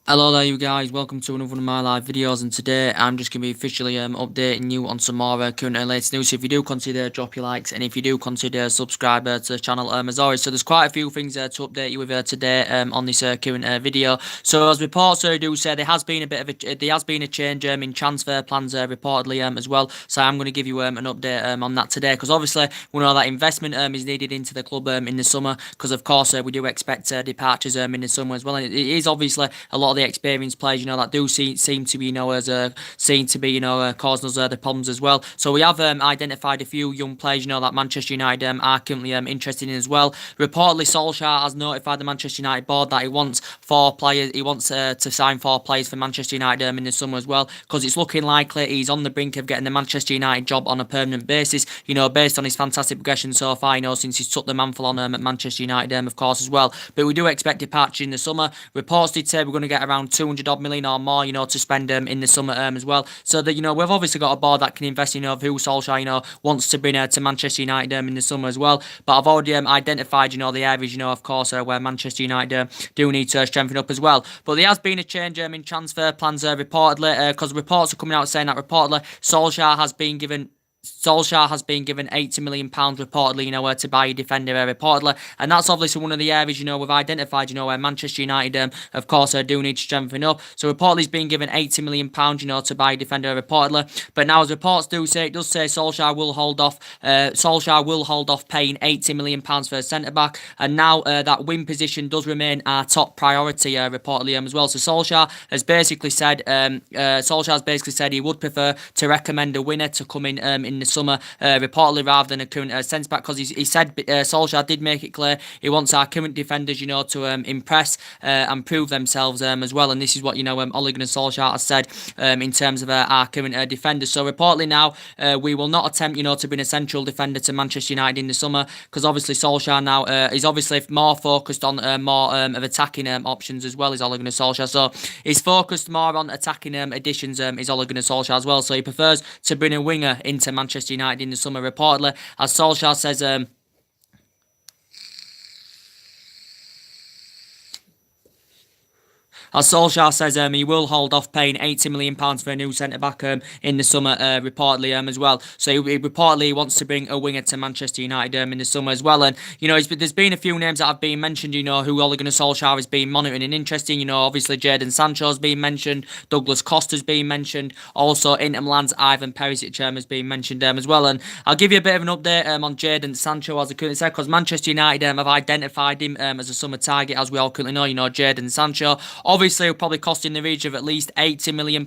Hello there you guys, welcome to another one of my live videos, and today I'm just going to be officially updating you on some more current and latest news. So if you do consider drop your likes, and if you do consider subscribe to the channel as always. So there's quite a few things to update you with today on this current video. So as reports do say, there has been a change in transfer plans reportedly as well. So I'm going to give you an update on that today, because obviously we know that investment is needed into the club in the summer, because of course we do expect departures in the summer as well, and it is obviously a lot of the experienced players, that do seem to be, causing us the problems as well. So we have identified a few young players, that Manchester United are currently interested in as well. Reportedly, Solskjaer has notified the Manchester United board that he wants four players. He wants to sign four players for Manchester United in the summer as well, because it's looking likely he's on the brink of getting the Manchester United job on a permanent basis. Based on his fantastic progression so far, since he's took the mantle on at Manchester United, of course, as well. But we do expect departure in the summer. Reports did say we're going to get around 200 odd million or more, to spend in the summer as well. So that we've obviously got a board that can invest, of who Solskjaer wants to bring to Manchester United in the summer as well. But I've already identified the areas, of course, where Manchester United do need to strengthen up as well. But there has been a change in transfer plans reportedly, because reports are coming out saying that reportedly Solskjaer has been given £80 million reportedly, to buy a defender reportedly, and that's obviously one of the areas we've identified, where Manchester United of course do need to strengthen up. So reportedly he's been given £80 million, to buy a defender reportedly. But now, as reports do say, it does say Solskjaer will hold off paying £80 million for a centre back, and now that wing position does remain our top priority reportedly as well. So Solskjaer has basically said he would prefer to recommend a winner to come in the summer, reportedly, rather than a current centre back, because he said Solskjaer did make it clear he wants our current defenders, to impress and prove themselves as well. And this is what Ole Gunnar Solskjaer has said in terms of our current defenders. So reportedly now we will not attempt to bring a central defender to Manchester United in the summer, because obviously Solskjaer now is obviously more focused on more of attacking options as well, is Ole Gunnar Solskjaer. So he's focused more on attacking additions, is Ole Gunnar Solskjaer as well. So he prefers to bring a winger into Manchester United in the summer, reportedly, as Solskjaer says. As Solskjaer says, he will hold off paying £80 million for a new centre-back in the summer, reportedly, as well. So he reportedly wants to bring a winger to Manchester United in the summer as well. And, there's been a few names that have been mentioned, who Ole Gunnar Solskjaer has been monitoring and interesting. Obviously Jadon Sancho's been mentioned, Douglas Costa's been mentioned, also Inter Milan's Ivan Perisic has been mentioned as well. And I'll give you a bit of an update on Jadon Sancho, as I currently said, because Manchester United have identified him as a summer target, as we all currently know, Jadon Sancho. Obviously, it'll probably cost in the region of at least £80 million,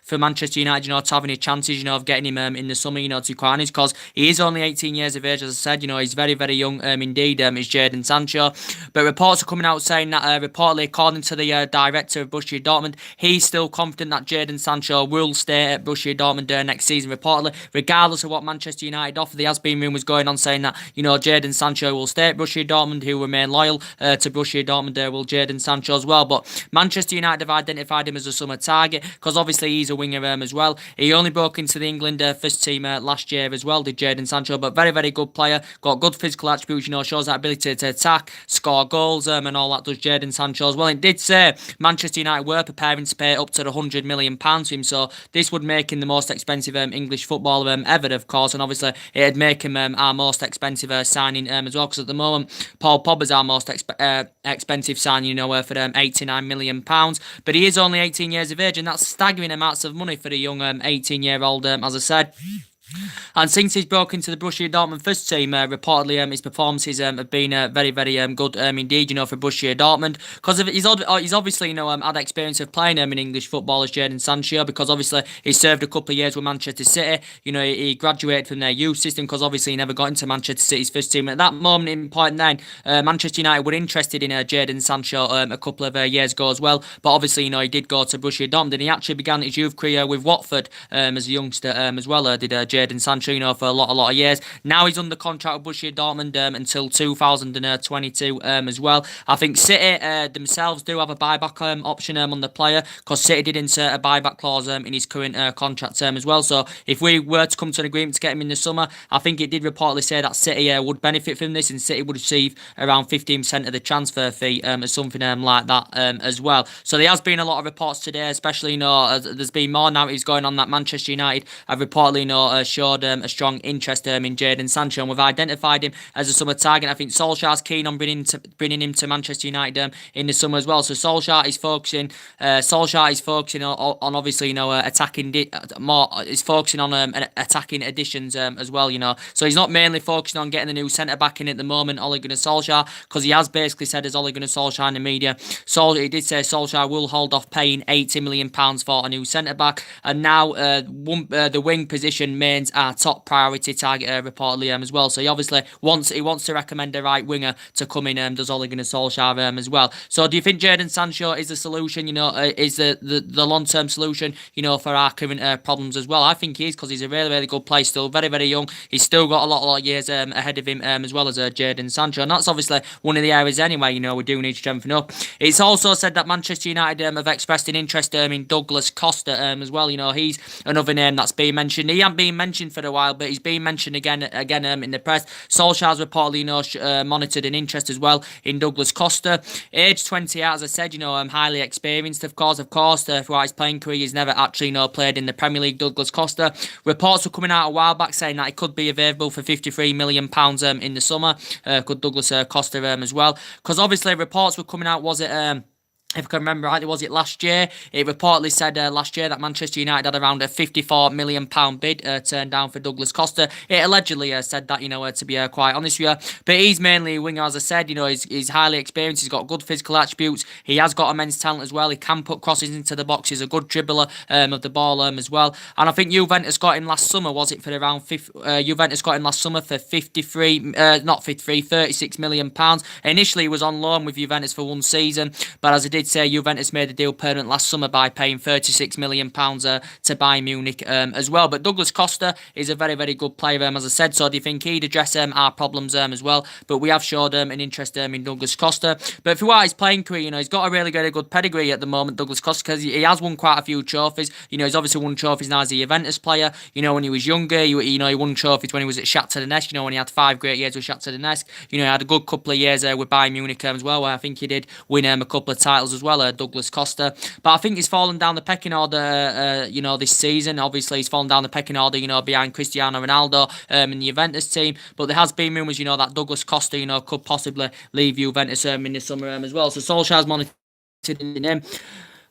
for Manchester United, to have any chances, of getting him in the summer, to be quite honest, because he is only 18 years of age, as I said, he's very, very young indeed, is Jadon Sancho. But reports are coming out saying that, reportedly, according to the director of Borussia Dortmund, he's still confident that Jadon Sancho will stay at Borussia Dortmund next season, reportedly, regardless of what Manchester United offer. There has been rumours going on saying that, Jadon Sancho will stay at Borussia Dortmund, who remain loyal to Borussia Dortmund, will Jadon Sancho as well. But Manchester United have identified him as a summer target, because obviously he's a winger as well. He only broke into the England first team last year as well, did Jadon Sancho, but very, very good player, got good physical attributes, shows that ability to attack, score goals, and all that does Jadon Sancho as well. It did say Manchester United were preparing to pay up to £100 million to him, so this would make him the most expensive English footballer ever, of course, and obviously it'd make him our most expensive signing as well, because at the moment Paul Pogba's our most expensive signing, for £89 million. But he is only 18 years of age, and that's staggering amounts of money for a young 18-year-old, as I said. And since he's broken into the Borussia Dortmund first team, reportedly his performances have been very, very good indeed, for Borussia Dortmund, because he's obviously had experience of playing in English football as Jadon Sancho, because obviously he served a couple of years with Manchester City. He graduated from their youth system, because obviously he never got into Manchester City's first team. At that moment in point, then Manchester United were interested in Jadon Sancho a couple of years ago as well, but obviously he did go to Borussia Dortmund, and he actually began his youth career with Watford as a youngster as well. Did Jadon Jadon Sancho, for a lot of years. Now he's under contract with Borussia Dortmund until 2022 as well. I think City themselves do have a buyback option on the player, because City did insert a buyback clause in his current contract term as well. So if we were to come to an agreement to get him in the summer, I think it did reportedly say that City would benefit from this, and City would receive around 15% of the transfer fee or something like that as well. So there has been a lot of reports today, especially there's been more narratives going on that Manchester United have reportedly showed a strong interest in Jadon Sancho, and we've identified him as a summer target. I think Solskjaer's keen on bringing him to Manchester United in the summer as well. So Solskjaer is focusing on obviously attacking more. He's focusing on attacking additions as well. So he's not mainly focusing on getting the new centre back in at the moment, Ole Gunnar Solskjaer, because he has basically said, as Ole Gunnar Solskjaer in the media, he did say Solskjaer will hold off paying £80 million for a new centre back, and now the wing position remains our top priority target reportedly as well. So he obviously wants to recommend a right winger to come in, does Ole Gunnar Solskjaer as well. So do you think Jadon Sancho is the solution? Is the long-term solution for our current problems as well? I think he is, because he's a really good player, still very young. He's still got a lot of years ahead of him as well as Jadon Sancho, and that's obviously one of the areas anyway we do need to strengthen up. It's also said that Manchester United have expressed an interest in Douglas Costa as well. He's another name that's been mentioned. He hasn't been mentioned for a while, but he's been mentioned again in the press. Solskjaer's reportedly monitored an interest as well in Douglas Costa. Age 28, as I said, highly experienced, of course. Throughout his playing career, he's never actually played in the Premier League. Douglas Costa. Reports were coming out a while back saying that he could be available for £53 million in the summer. Could Douglas Costa as well? Because obviously reports were coming out. Was it? If I can remember rightly, was it last year? It reportedly said last year that Manchester United had around a £54 million bid turned down for Douglas Costa. It allegedly said that, to be quite honest with you. But he's mainly a winger, as I said. He's highly experienced. He's got good physical attributes. He has got immense talent as well. He can put crosses into the box. He's a good dribbler of the ball as well. And I think Juventus got him last summer, was it, for around Juventus got him last summer for 36 million pounds. Initially, he was on loan with Juventus for one season, but as I did say, Juventus made the deal permanent last summer by paying £36 million to Bayern Munich as well. But Douglas Costa is a very good player, as I said. So do you think he'd address our problems as well? But we have showed an interest in Douglas Costa. But throughout his playing career, he's got a really good pedigree at the moment, Douglas Costa, because he has won quite a few trophies. He's obviously won trophies now as a Juventus player. When he was younger, he won trophies when he was at Shakhtar Donetsk. When he had 5 great years with Shakhtar Donetsk. He had a good couple of years with Bayern Munich as well, where I think he did win a couple of titles as well, Douglas Costa. But I think he's fallen down the pecking order, this season. Obviously, he's fallen down the pecking order, behind Cristiano Ronaldo in the Juventus team. But there has been rumours, that Douglas Costa, could possibly leave Juventus in the summer as well. So Solskjaer's monitoring him.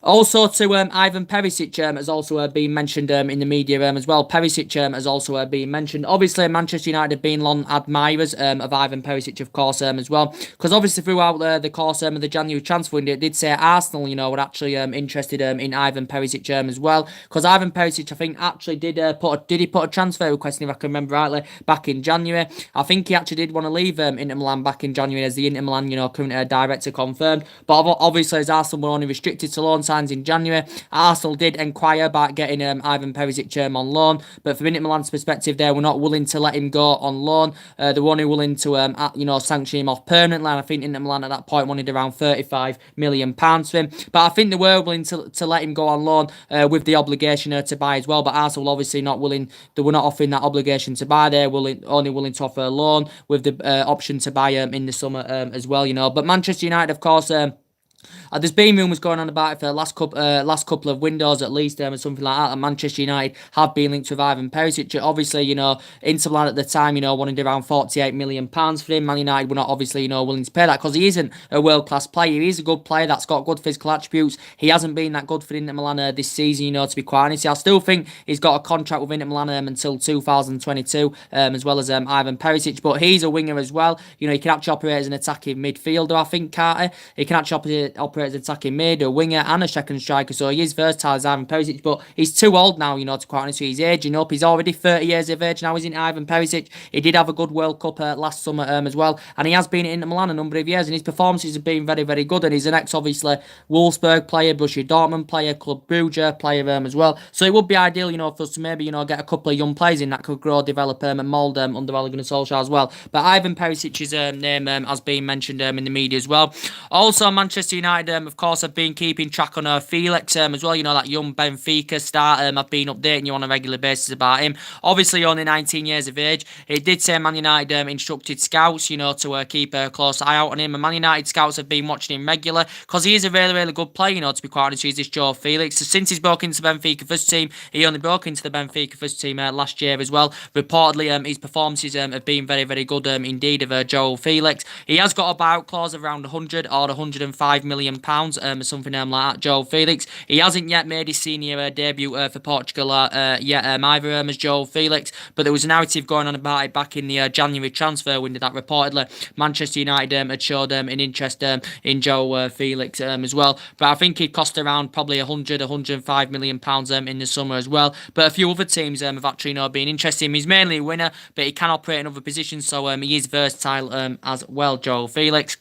Also to Ivan Perisic has also been mentioned in the media as well. Perisic has also been mentioned. Obviously, Manchester United have been long admirers of Ivan Perisic, of course, as well. Because obviously throughout the course of the January transfer window, it did say Arsenal, were actually interested in Ivan Perisic as well. Because Ivan Perisic, I think, actually did put a transfer request, if I can remember rightly, back in January. I think he actually did want to leave Inter Milan back in January, as the Inter Milan, current director confirmed. But obviously, as Arsenal were only restricted to loan signs in January, Arsenal did inquire about getting Ivan Perisic on loan, but from Inter Milan's perspective, they were not willing to let him go on loan. They were only willing to sanction him off permanently, and I think Inter Milan at that point wanted around £35 million for him. But I think they were willing to let him go on loan with the obligation to buy as well. But Arsenal obviously not willing. They were not offering that obligation to buy. They were only willing to offer a loan with the option to buy in the summer as well. But Manchester United, of course. There's been rumours going on about it for the last couple of windows at least, or something like that. And Manchester United have been linked with Ivan Perisic. Obviously, Inter Milan at the time, wanted around £48 million for him. Man United were not obviously, willing to pay that, because he isn't a world-class player. He's a good player that's got good physical attributes. He hasn't been that good for Inter Milan this season, to be quite honest. I still think he's got a contract with Inter Milan until 2022, as well as Ivan Perisic. But he's a winger as well. He can actually operate as an attacking midfielder, I think, Carter. He can actually operate operate as attacking mid, a winger, and a second striker. So he is versatile as Ivan Perisic, but he's too old now, to quite honest with you. He's aging up. He's already 30 years of age now, isn't Ivan Perisic? He did have a good World Cup last summer as well, and he has been at Inter Milan a number of years, and his performances have been very, very good. And he's an ex-obviously Wolfsburg player, Borussia Dortmund player, Club Brugge player as well. So it would be ideal, for us to maybe, get a couple of young players in that could grow, develop and mould under Ole Gunnar Solskjaer as well. But Ivan Perisic's name has been mentioned in the media as well. Also, Manchester United, of course, have been keeping track on Felix as well. That young Benfica star. I've been updating you on a regular basis about him. Obviously, only 19 years of age. It did say Man United instructed scouts, to keep a close eye out on him. And Man United scouts have been watching him regular because he is a really, really good player, to be quite honest with you, this Joe Felix. So since he's broke into the Benfica first team, he only broke into the Benfica first team last year as well. Reportedly, his performances have been very, very good indeed of Joe Felix. He has got a buyout clause of around 100 or 105 million pounds, or something like that, Joe Felix. He hasn't yet made his senior debut for Portugal yet either as Joe Felix, but there was a narrative going on about it back in the January transfer window that reportedly Manchester United had showed an interest in Joe Felix as well. But I think he'd cost around probably 105 million pounds in the summer as well. But a few other teams have actually been interested in him. He's mainly a winner, but he can operate in other positions, so he is versatile as well, Joe Felix.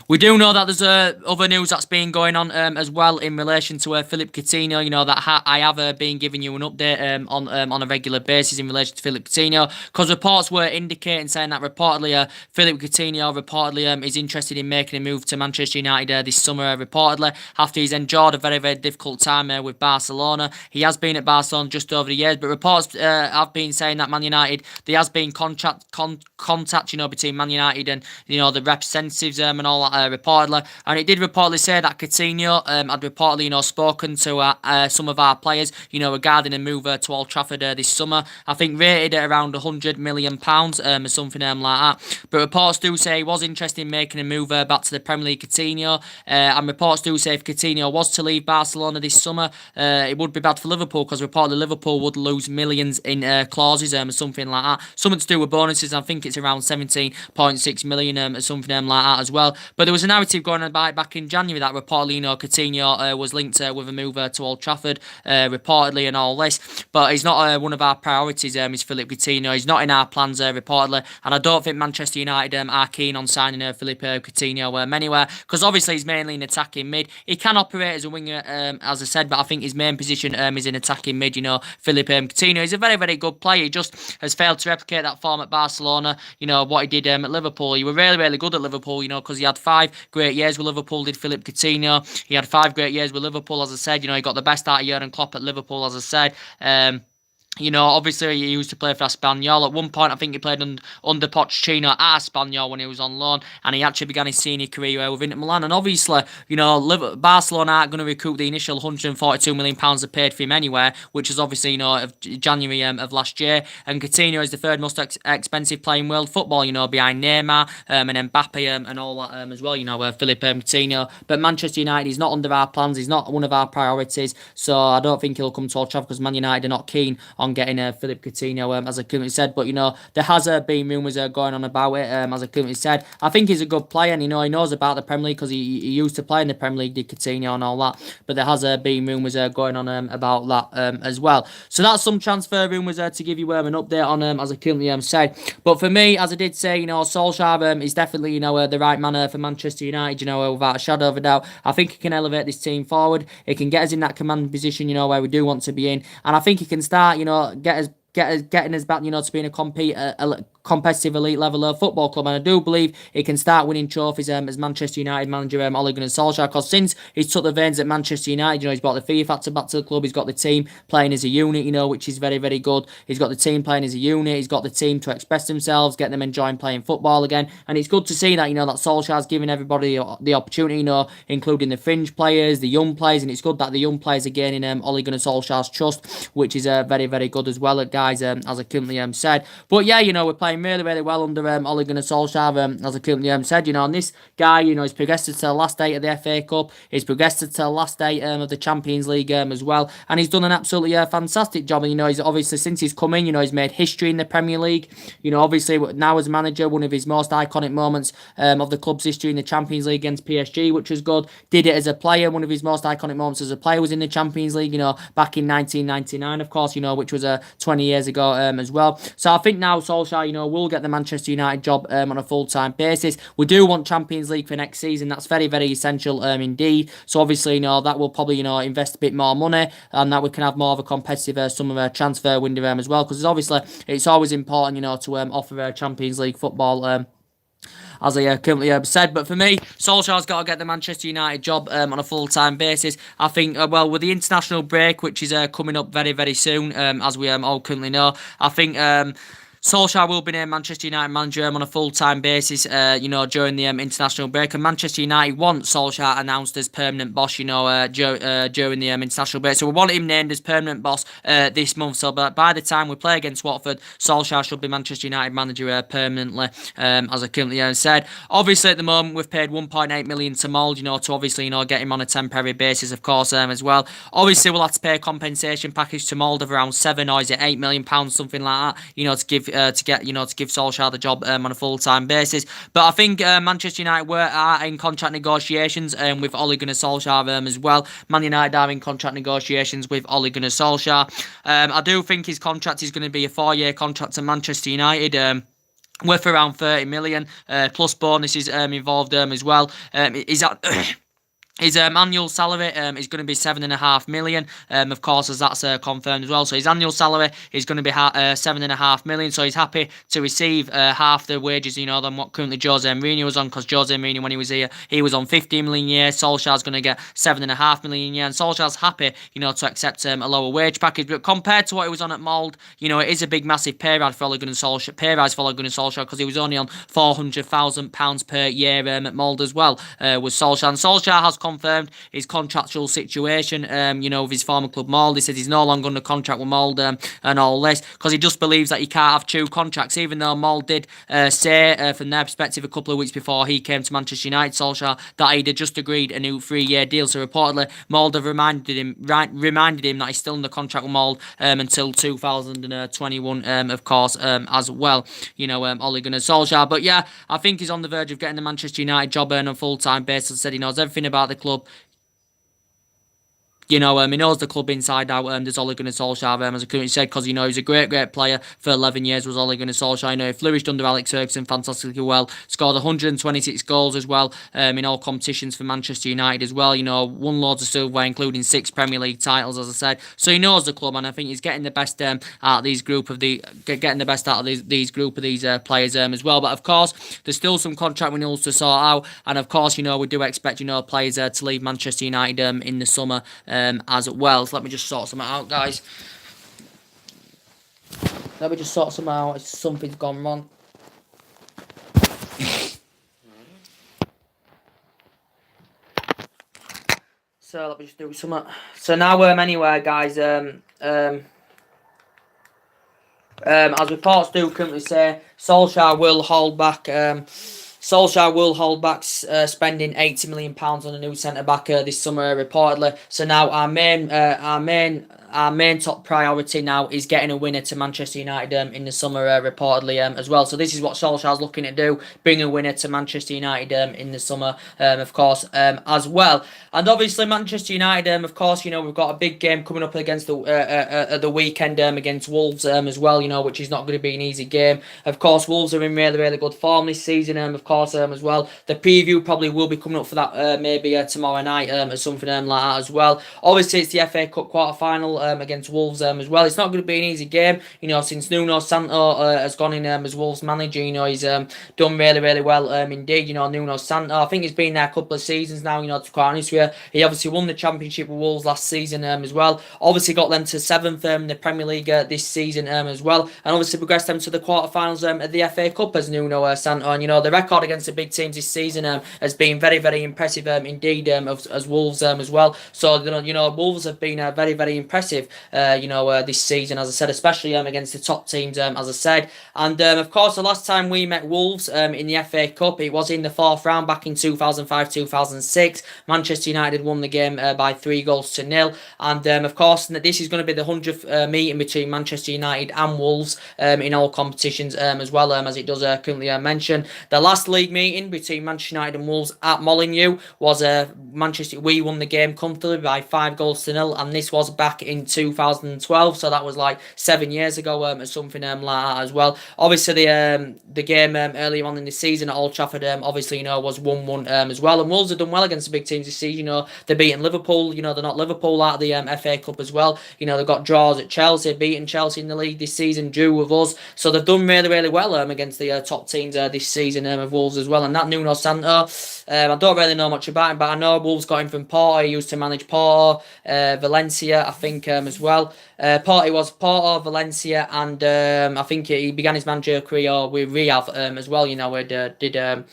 We do know that there's other news that's been going on as well in relation to Philippe Coutinho. That I have been giving you an update on a regular basis in relation to Philippe Coutinho, because reports were indicating, saying that reportedly Philippe Coutinho is interested in making a move to Manchester United this summer, reportedly after he's endured a very, very difficult time with Barcelona. He has been at Barcelona just over the years, but reports have been saying that Man United, there has been contact between Man United and the representatives and all that reportedly, and it did reportedly say that Coutinho had reportedly spoken to some of our players regarding a move to Old Trafford this summer. I think rated at around 100 million pounds or something like that. But reports do say he was interested in making a move back to the Premier League. Coutinho, and reports do say if Coutinho was to leave Barcelona this summer, it would be bad for Liverpool, because reportedly Liverpool would lose millions in clauses or something like that. Something to do with bonuses. I think it's around 17.6 million or something like that as well. But there was a narrative going about back in January that reportedly, Coutinho was linked with a move to Old Trafford, reportedly, and all this. But he's not one of our priorities, is Philippe Coutinho. He's not in our plans, reportedly. And I don't think Manchester United are keen on signing Philippe Coutinho anywhere, because obviously he's mainly in attacking mid. He can operate as a winger, as I said, but I think his main position is in attacking mid. Philippe Coutinho is a very, very good player. He just has failed to replicate that form at Barcelona, what he did at Liverpool. He was really, really good at Liverpool, because he had 5 great years with Liverpool, did Philippe Coutinho. He had 5 great years with Liverpool, as I said. He got the best out of Jurgen Klopp at Liverpool, as I said. Obviously he used to play for Espanyol. At one point, I think he played under Pochettino at Espanyol when he was on loan, and he actually began his senior career with Inter Milan. And obviously, Barcelona aren't going to recoup the initial 142 million pounds they paid for him anywhere, which is obviously, of January of last year. And Coutinho is the third most expensive player in world football, behind Neymar and Mbappe and all that as well. Philippe Coutinho. But Manchester United is not under our plans. He's not one of our priorities, so I don't think he'll come to Old Trafford, because Man United are not keen on getting Philippe Coutinho, as I currently said. But there has been rumours going on about it, as I currently said. I think he's a good player, and he knows about the Premier League, because he used to play in the Premier League, did Coutinho and all that. But there has been rumours going on about that as well. So that's some transfer rumours to give you an update on, as I currently said. But for me, as I did say, Solskjaer is definitely the right man for Manchester United, without a shadow of a doubt. I think he can elevate this team forward. He can get us in that command position, where we do want to be in, and I think he can start, getting us back, to being a competitive elite level of football club. And I do believe he can start winning trophies as Manchester United manager Ole Gunnar Solskjaer, because since he's took the veins at Manchester United, he's brought the fear factor back to the club. He's got the team playing as a unit, which is very, very good. He's got the team playing as a unit. He's got the team to express themselves, get them enjoying playing football again. And it's good to see that, that Solskjaer's giving everybody the opportunity, including the fringe players, the young players. And it's good that the young players are gaining Ole Gunnar Solskjaer's trust, which is very, very good as well, guys, as I currently said. But yeah, we're playing playing really, really well under Ole Gunnar Solskjaer, as I currently said, and this guy, he's progressed to the last 8 of the FA Cup, he's progressed to the last 8 of the Champions League as well, and he's done an absolutely fantastic job, and, he's obviously, since he's come in, he's made history in the Premier League, obviously, now as manager, one of his most iconic moments of the club's history in the Champions League against PSG, which was good. Did it as a player, one of his most iconic moments as a player was in the Champions League, back in 1999, of course, which was 20 years ago as well. So I think now Solskjaer, will get the Manchester United job on a full-time basis. We do want Champions League for next season. That's very, very essential indeed. So obviously, that will probably, invest a bit more money, and that we can have more of a competitive summer transfer window as well, because obviously it's always important, to offer Champions League football, as I currently said. But for me, Solskjaer's got to get the Manchester United job on a full-time basis. I think, with the international break, which is coming up very, very soon, as we all currently know, I think Solskjaer will be named Manchester United manager on a full-time basis, during the international break. And Manchester United want Solskjaer announced as permanent boss, during the international break. So we want him named as permanent boss this month. So by the time we play against Watford, Solskjaer should be Manchester United manager permanently, as I currently said. Obviously, at the moment, we've paid 1.8 million to Mould, to obviously, get him on a temporary basis, of course, as well. Obviously, we'll have to pay a compensation package to Mould of around 7 or is it 8 million pounds, something like that, to give to give Solskjaer the job on a full-time basis. But I think Manchester United are in contract negotiations with Ole Gunnar Solskjaer as well. Man United are in contract negotiations with Ole Gunnar Solskjaer. I do think his contract is going to be a 4-year contract to Manchester United. Worth around 30 million, plus bonuses involved as well. His annual salary is going to be 7.5 million, of course, as that's confirmed as well. So his annual salary is going to be 7.5 million. So he's happy to receive half the wages, than what currently Jose Mourinho was on, because Jose Mourinho, when he was here, he was on 15 million a year. Solskjaer's going to get 7.5 million a year, and Solskjaer's happy, to accept a lower wage package. But compared to what he was on at Mould, it is a big, massive pay rise for Ole Gunnar Solskjaer, because he was only on £400,000 per year at Mould as well with Solskjaer. And Solskjaer has confirmed his contractual situation, with his former club Mould. He said he's no longer under contract with Mould and all this, because he just believes that he can't have 2 contracts, even though Mould did say from their perspective a couple of weeks before he came to Manchester United, Solskjaer, that he'd just agreed a new 3-year deal. So reportedly, Mould have reminded him that he's still under contract with Mould until 2021, of course, as well, Ole Gunnar Solskjaer. But yeah, I think he's on the verge of getting the Manchester United job on a full-time basis. Said he knows everything about the club. He knows the club inside out. There's Ole Gunnar Solskjaer, as I currently said, because, he's a great, great player for 11 years, was Ole Gunnar Solskjaer. He flourished under Alex Ferguson fantastically well, scored 126 goals as well in all competitions for Manchester United as well. Won loads of silverware, including 6 Premier League titles, as I said. So he knows the club, and I think he's getting the best out of these group of these players as well. But of course, there's still some contract renewals to sort out, and of course, we do expect players to leave Manchester United in the summer. As well. So let me just sort something out, guys. Let me just sort something out. Something's gone wrong. So let me just do something. So now, anyway, guys, as reports do currently say, Solskjaer will hold back spending £80 million on a new centre-back this summer, reportedly. So now our main top priority now is getting a winner to Manchester United in the summer, reportedly, as well. So this is what Solskjaer's looking to do, bring a winner to Manchester United in the summer, of course, as well. And obviously Manchester United, of course, we've got a big game coming up against the weekend against Wolves as well, which is not going to be an easy game. Of course, Wolves are in really, really good form this season, of course, as well. The preview probably will be coming up for that maybe tomorrow night or something like that as well. Obviously, it's the FA Cup quarter-final against Wolves as well. It's not going to be an easy game, since Nuno Santo has gone in as Wolves manager. He's done really, really well indeed. Nuno Santo, I think he's been there a couple of seasons now, to be quite honest with you. He obviously won the Championship with Wolves last season as well. Obviously got them to 7th in the Premier League this season as well. And obviously progressed them to the quarterfinals of the FA Cup as Nuno Santo. And, the record against the big teams this season has been very, very impressive indeed as Wolves as well. So, Wolves have been very, very impressive impressive, this season, as I said, especially against the top teams, as I said. And of course, the last time we met Wolves in the FA Cup, it was in the fourth round back in 2005-2006. Manchester United won the game by 3-0. And of course, this is going to be the 100th meeting between Manchester United and Wolves in all competitions as well, as it does currently mention. The last league meeting between Manchester United and Wolves at Molineux was we won the game comfortably by 5-0, and this was back in 2012, so that was like 7 years ago or something like that as well. Obviously, the game earlier on in the season at Old Trafford, obviously, was 1-1 as well, and Wolves have done well against the big teams this season. They're beating Liverpool, they're not Liverpool out of the FA Cup as well. They've got draws at Chelsea, beating Chelsea in the league this season, drew with us, so they've done really, really well against the top teams this season of Wolves as well. And that Nuno Santo, I don't really know much about him, but I know Wolves got him from Porto. He used to manage Porto, Valencia, I think, as well. Porto, Valencia, and I think he began his managerial career with Real as well, where did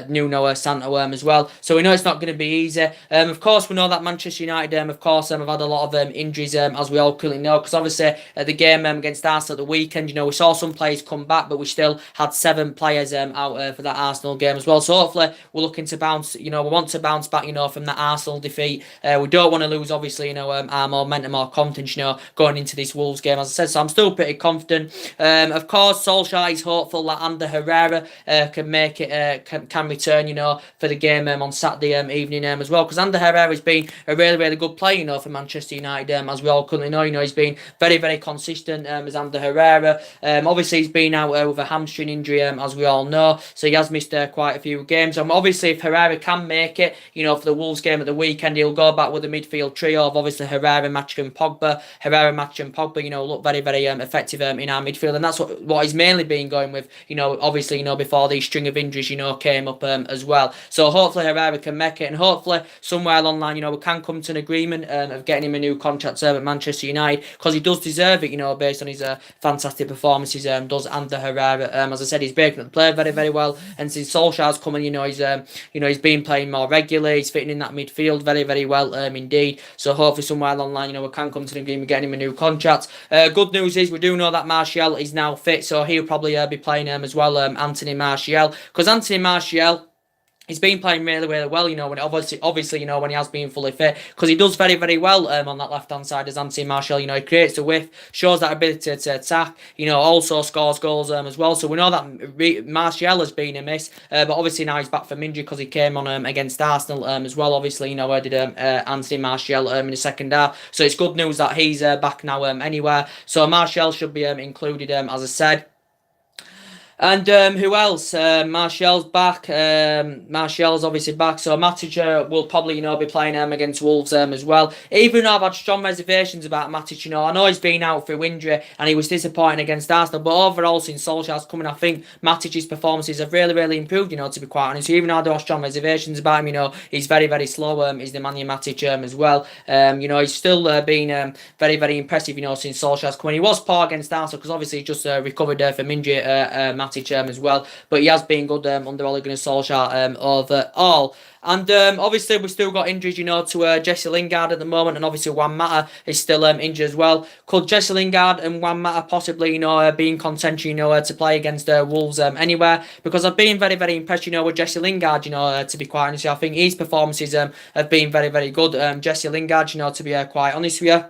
Nuno Santo as well. So we know it's not going to be easy. Of course, we know that Manchester United, of course, have had a lot of injuries, as we all currently know, because obviously the game against Arsenal at the weekend, we saw some players come back, but we still had 7 players out for that Arsenal game as well. So hopefully we're looking to bounce, we want to bounce back, from that Arsenal defeat. We don't want to lose, obviously, our momentum or confidence, going into this Wolves game, as I said. So I'm still pretty confident. Of course, Solskjaer is hopeful that Ander Herrera can make it, can return, for the game on Saturday evening as well, because Ander Herrera has been a really, really good player, for Manchester United, as we all currently know. He's been very, very consistent as Ander Herrera. Obviously, he's been out with a hamstring injury, as we all know, so he has missed quite a few games. Obviously, if Herrera can make it, for the Wolves game at the weekend, he'll go back with a midfield trio of obviously Herrera, Matic and Pogba. Herrera, Matic and Pogba, look very, very effective in our midfield, and that's what he's mainly been going with, obviously, before these string of injuries, came up as well. So hopefully Herrera can make it, and hopefully somewhere along the line, we can come to an agreement of getting him a new contract at Manchester United, because he does deserve it, based on his fantastic performances, does Ander Herrera. As I said, he's breaking up the play very, very well, and since Solskjaer's coming, he's been playing more regularly, he's fitting in that midfield very, very well indeed. So hopefully somewhere along the line, we can come to an agreement getting him a new contract. Good news is we do know that Martial is now fit, so he'll probably be playing as well, Anthony Martial, because Anthony Martial, he's been playing really, really well, when obviously, when he has been fully fit, because he does very, very well on that left-hand side as Anthony Martial. He creates the width, shows that ability to attack, also scores goals as well. So we know that Martial has been a miss, but obviously now he's back from injury because he came on against Arsenal as well. Obviously, where did Anthony Martial in the second half. So it's good news that he's back now anywhere. So Martial should be included, as I said. And who else? Martial's back. Martial's obviously back. So Matic will probably, be playing against Wolves as well. Even though I've had strong reservations about Matic, I know he's been out through injury and he was disappointing against Arsenal. But overall, since Solskjaer's coming, I think Matic's performances have really, really improved, to be quite honest. Even though I do have strong reservations about him, he's very, very slow. He's the Nemanja Matic as well. He's still been very, very impressive, since Solskjaer's coming. He was poor against Arsenal because obviously he just recovered from injury, as well, but he has been good under Ole Gunnar Solskjaer overall. And obviously we've still got injuries, to Jesse Lingard at the moment, and obviously Juan Mata is still injured as well. Could Jesse Lingard and Juan Mata possibly, be in contention, to play against Wolves anywhere? Because I've been very, very impressed, with Jesse Lingard, to be quite honest. I think his performances have been very, very good. Jesse Lingard, to be quite honest with you.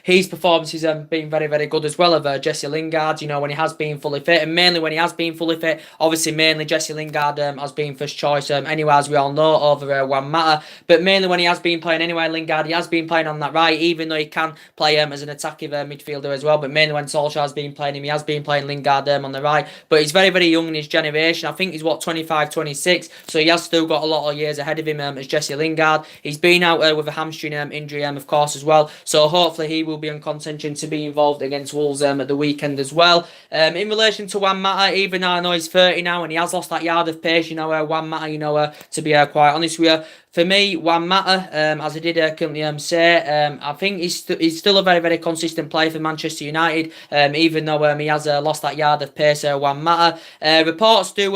His performances have been very, very good as well of Jesse Lingard, when he has been fully fit, and mainly when he has been fully fit. Obviously, mainly Jesse Lingard has been first choice anyway, as we all know, over Juan Mata. But mainly when he has been playing anyway, Lingard, he has been playing on that right, even though he can play as an attacking midfielder as well. But mainly when Solskjaer has been playing him, he has been playing Lingard on the right. But he's very, very young in his generation. I think he's, 25, 26, so he has still got a lot of years ahead of him as Jesse Lingard. He's been out with a hamstring injury, of course, as well. So hopefully he will be in contention to be involved against Wolves at the weekend as well. In relation to Juan Mata, even though I know he's 30 now and he has lost that yard of pace, Juan Mata, to be quite honest with you, for me, Juan Mata, as I did currently say, I think he's still a very, very consistent player for Manchester United, even though he has lost that yard of pace, Juan Mata. Reports do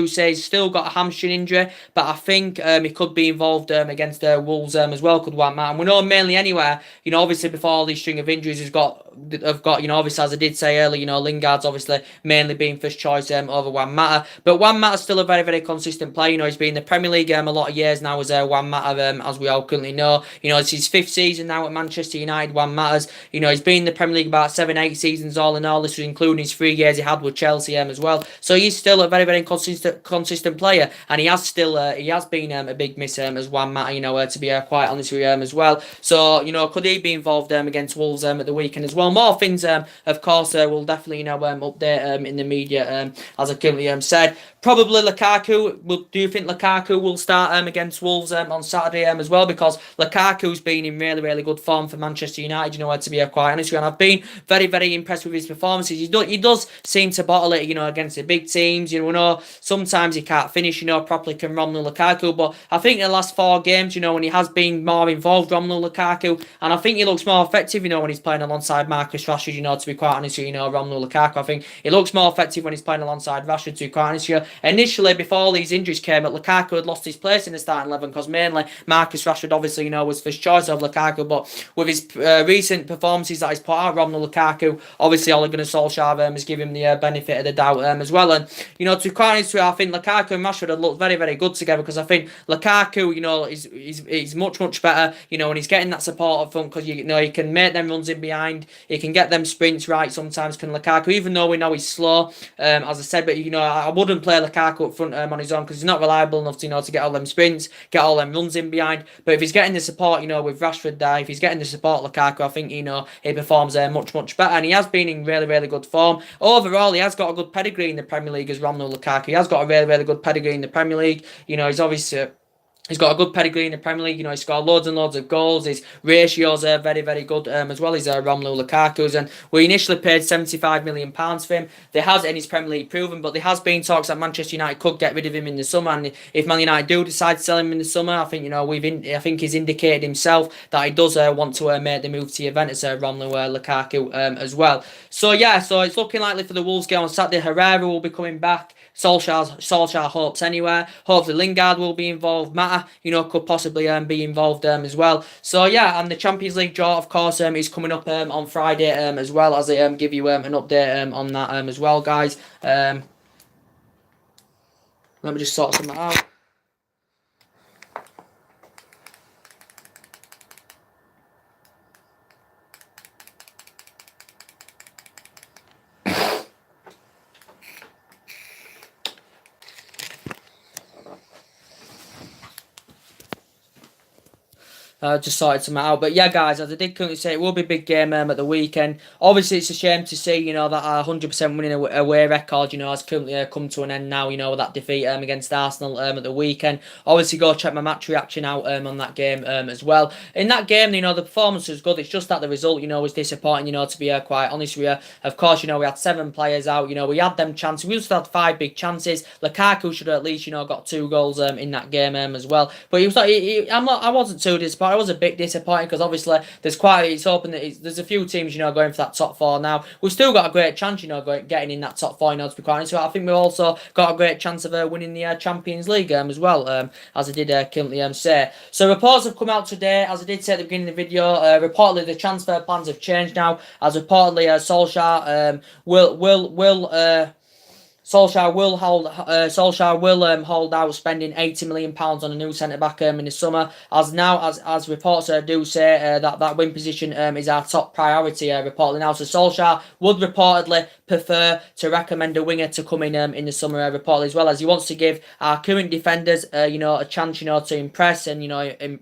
say he's still got a hamstring injury, but I think he could be involved against Wolves as well, could Juan Mata. And we know mainly anywhere, obviously before all these string of injuries have got, obviously, as I did say earlier, Lingard's obviously mainly been first choice over Juan Mata. But Juan Mata's still a very, very consistent player. He's been in the Premier League a lot of years now as Juan Mata, as we all currently know. It's his 5th season now at Manchester United, Juan Mata's. He's been in the Premier League about 7-8 seasons all in all. This was including his 3 years he had with Chelsea as well. So he's still a very, very consistent player. And he has been a big miss as Juan Mata, to be quite honest with you as well. So, could he be involved against Wolves at the weekend as well? More things, of course, we'll definitely, update in the media, as I currently said. Probably Lukaku. Do you think Lukaku will start against Wolves on Saturday as well? Because Lukaku's been in really, really good form for Manchester United, to be quite honest with you. And I've been very, very impressed with his performances. He does seem to bottle it, against the big teams. Sometimes he can't finish, properly can Romelu Lukaku. But I think in the last 4 games, when he has been more involved, Romelu Lukaku, and I think he looks more effective, when he's playing alongside Marcus Rashford, to be quite honest with you, Romelu Lukaku. I think he looks more effective when he's playing alongside Rashford, to be quite honest with you. Initially, before all these injuries came, Lukaku had lost his place in the starting 11 because mainly Marcus Rashford, obviously, was first choice of Lukaku. But with his recent performances that he's put out, Romelu Lukaku, obviously, Ole Gunnar Solskjaer has given him the benefit of the doubt as well. And, to be quite honest with you, I think Lukaku and Rashford have looked very, very good together because I think Lukaku, is much, much better, and he's getting that support up front because, he can make them runs in behind. He can get them sprints right sometimes, can Lukaku, even though we know he's slow, as I said. But, I wouldn't play Lukaku up front on his own because he's not reliable enough to get all them sprints, get all them runs in behind. But if he's getting the support, with Rashford there, if he's getting the support Lukaku, I think, he performs much, much better. And he has been in really, really good form. Overall, he has got a good pedigree in the Premier League as Romelu Lukaku. He has got a really, really good pedigree in the Premier League. He's obviously... He's got a good pedigree in the Premier League. He's scored loads and loads of goals. His ratios are very, very good as well as Romelu Lukaku's. And we initially paid £75 million for him. There has, in his Premier League, proven, but there has been talks that Manchester United could get rid of him in the summer. And if Man United do decide to sell him in the summer, I think I think he's indicated himself that he does want to make the move to Juventus, Romelu Lukaku as well. So it's looking likely for the Wolves game on Saturday. Herrera will be coming back. Solskjaer hopes anywhere. Hopefully Lingard will be involved. Mata, could possibly be involved as well. So and the Champions League draw, of course, is coming up on Friday as well, as I give you an update on that as well, guys. Let me just sort something out. Just sorted something out. But yeah, guys, as I did currently say, it will be a big game at the weekend. Obviously, it's a shame to see, that our 100% winning away record, has currently come to an end now, with that defeat against Arsenal at the weekend. Obviously, go check my match reaction out on that game as well. In that game, the performance was good. It's just that the result, was disappointing, to be quite honest with you. Of course, we had 7 players out, we had them chances. We still had 5 big chances. Lukaku should have at least, got 2 goals in that game as well. But I wasn't too disappointed. I was a bit disappointed because obviously it's open that there's a few teams going for that top 4 now. We've still got a great chance getting in that top 4, to be quite honest. So I think we've also got a great chance of winning the Champions League as well, as I did currently say. So reports have come out today, as I did say at the beginning of the video. Reportedly the transfer plans have changed now, as reportedly Solskjaer Solskjaer will hold out spending £80 million on a new centre back in the summer. As reports do say that wing position is our top priority reportedly now. So Solskjaer would reportedly prefer to recommend a winger to come in the summer reportedly, as well as he wants to give our current defenders a chance to impress and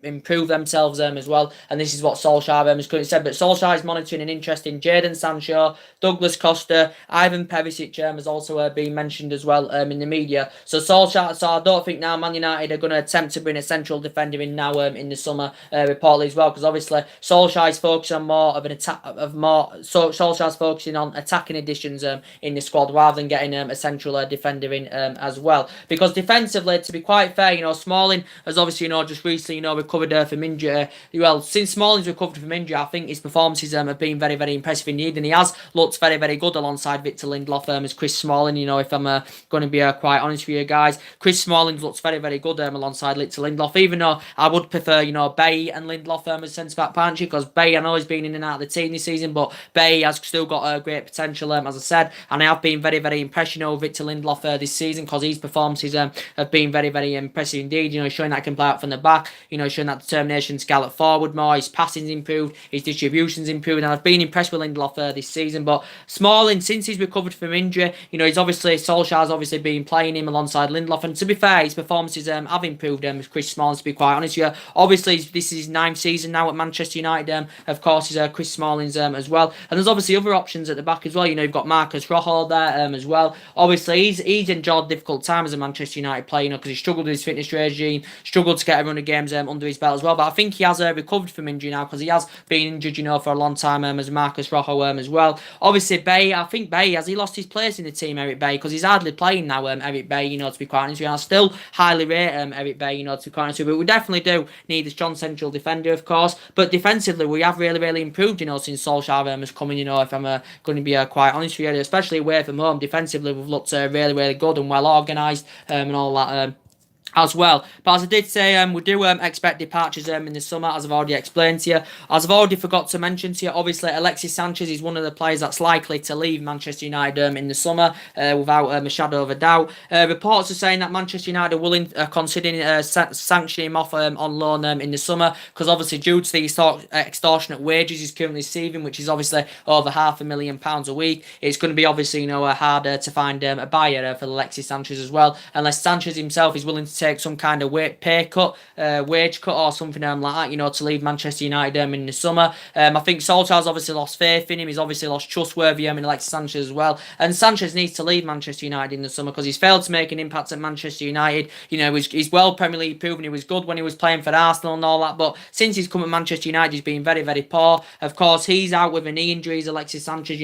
improve themselves as well. And this is what Solskjaer has currently said. But Solskjaer is monitoring an interest in Jadon Sancho, Douglas Costa, Ivan Perisic has also been mentioned as well in the media. So Solskjaer, so I don't think now Man United are going to attempt to bring a central defender in now in the summer reportedly as well, because obviously Solskjaer is focusing on more of an attack so Solskjaer's focusing on attacking additions in the squad rather than getting a central defender in as well. Because defensively, to be quite fair, Smalling has obviously just recently recovered from injury. Well, since Smalling's recovered from injury, I think his performances have been very, very impressive indeed, and he has looked very, very good alongside Victor Lindelof as Chris Smalling. If I'm going to be quite honest with you guys, Chris Smalling looks very, very good alongside Victor Lindelof, even though I would prefer Bay and Lindelof as centre-back partnership, because Bay, I know he's been in and out of the team this season, but Bay has still got great potential, as I said, and I have been very, very impressed with Victor Lindelof this season, because his performances have been very, very impressive indeed, showing that he can play out from the back, showing that determination to gallop forward more, his passing's improved, his distribution's improved, and I've been impressed with Lindelof this season. But Smalling, since he's recovered from injury, he's obviously, Solskjaer's obviously been playing him alongside Lindelof, and to be fair, his performances have improved with Chris Smalling, to be quite honest with you. Obviously, this is his 9th season now at Manchester United, of course, is Chris Smalling's as well, and there's obviously other options at the back as well. You've got Marcus Rojo there as well. Obviously, he's enjoyed difficult times as a Manchester United player, because he struggled with his fitness regime, struggled to get a run of games under his belt as well, but I think he has recovered from injury now, because he has been injured, for a long time as Marcus Rojo as well. Obviously, Bay, I think Bay, has he lost his place in the team, Eric Bay, because he's hardly playing now, Eric Bay, to be quite honest with you. I still highly rate Eric Bay, to be quite honest with you, but we definitely do need a strong central defender, of course, but defensively, we have really, really improved, since Solskjaer has come in, if I'm going to be quite honest with you, especially away from home. Defensively, we've looked really, really good and well organised and all that as well. But as I did say, we do expect departures in the summer, as I've already explained to you. As I've already forgot to mention to you, obviously Alexis Sanchez is one of the players that's likely to leave Manchester United in the summer, without a shadow of a doubt. Reports are saying that Manchester United are willing, considering sanctioning him off on loan in the summer, because obviously due to the extortionate wages he's currently receiving, which is obviously over £500,000 a week, it's going to be obviously harder to find a buyer for Alexis Sanchez as well, unless Sanchez himself is willing to take some kind of wage cut or something like that, to leave Manchester United in the summer. I think Solskjaer's obviously lost faith in him. He's obviously lost trustworthy in Alexis Sanchez as well. And Sanchez needs to leave Manchester United in the summer, because he's failed to make an impact at Manchester United. He's well Premier League proven. He was good when he was playing for Arsenal and all that, but since he's come at Manchester United, he's been very, very poor. Of course, he's out with a knee injury, Alexis Sanchez,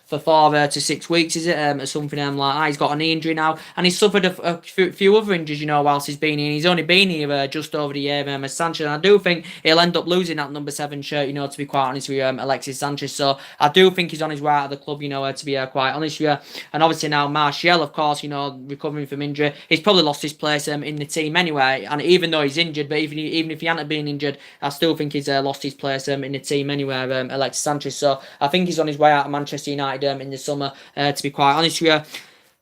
for 4 to 6 weeks, is it? Or something like that. He's got a knee injury now, and he's suffered a few other injuries, whilst he's been here. He's only been here just over the year, as Sanchez, and I do think he'll end up losing that number 7 shirt, to be quite honest with you, Alexis Sanchez. So I do think he's on his way out of the club, to be quite honest with you. And obviously now Martial, of course, recovering from injury, he's probably lost his place in the team anyway. And even though he's injured, but even if he hadn't been injured, I still think he's lost his place in the team anyway, Alexis Sanchez. So I think he's on his way out of Manchester United in the summer, to be quite honest with you.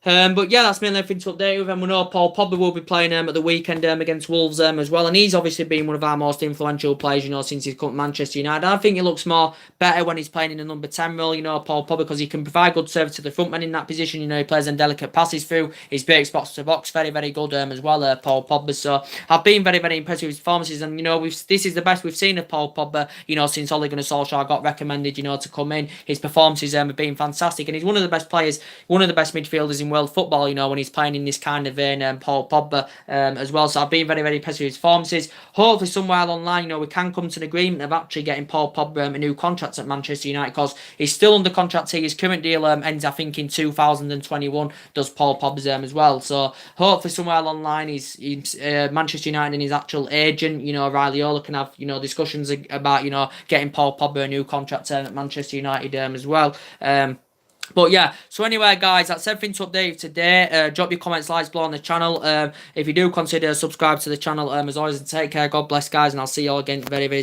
But yeah, that's mainly everything to update with. And we know Paul Pogba will be playing at the weekend against Wolves as well, and he's obviously been one of our most influential players, since he's come to Manchester United. I think he looks more better when he's playing in the number 10 role, Paul Pogba, because he can provide good service to the front man in that position. He plays them delicate passes through. He's breaks box to box, very, very good as well, Paul Pogba. So I've been very, very impressed with his performances, and this is the best we've seen of Paul Pogba, since Ole Gunnar Solskjaer got recommended, to come in. His performances have been fantastic, and he's one of the best players, one of the best midfielders in world football, when he's playing in this kind of vein, Paul Pogba as well. So I've been very, very impressed with his performances. Hopefully somewhere along the line, we can come to an agreement of actually getting Paul Pogba a new contract at Manchester United, because he's still under contract here. His current deal ends, I think, in 2021, does Paul Pogba's as well. So hopefully somewhere along the line, he's Manchester United and his actual agent, Riley Ola, can have, discussions about, getting Paul Pogba a new contract at Manchester United as well. But yeah, so anyway, guys, that's everything to update today. Drop your comments, likes below on the channel. If you do consider subscribe to the channel, as always, take care. God bless, guys, and I'll see you all again very, very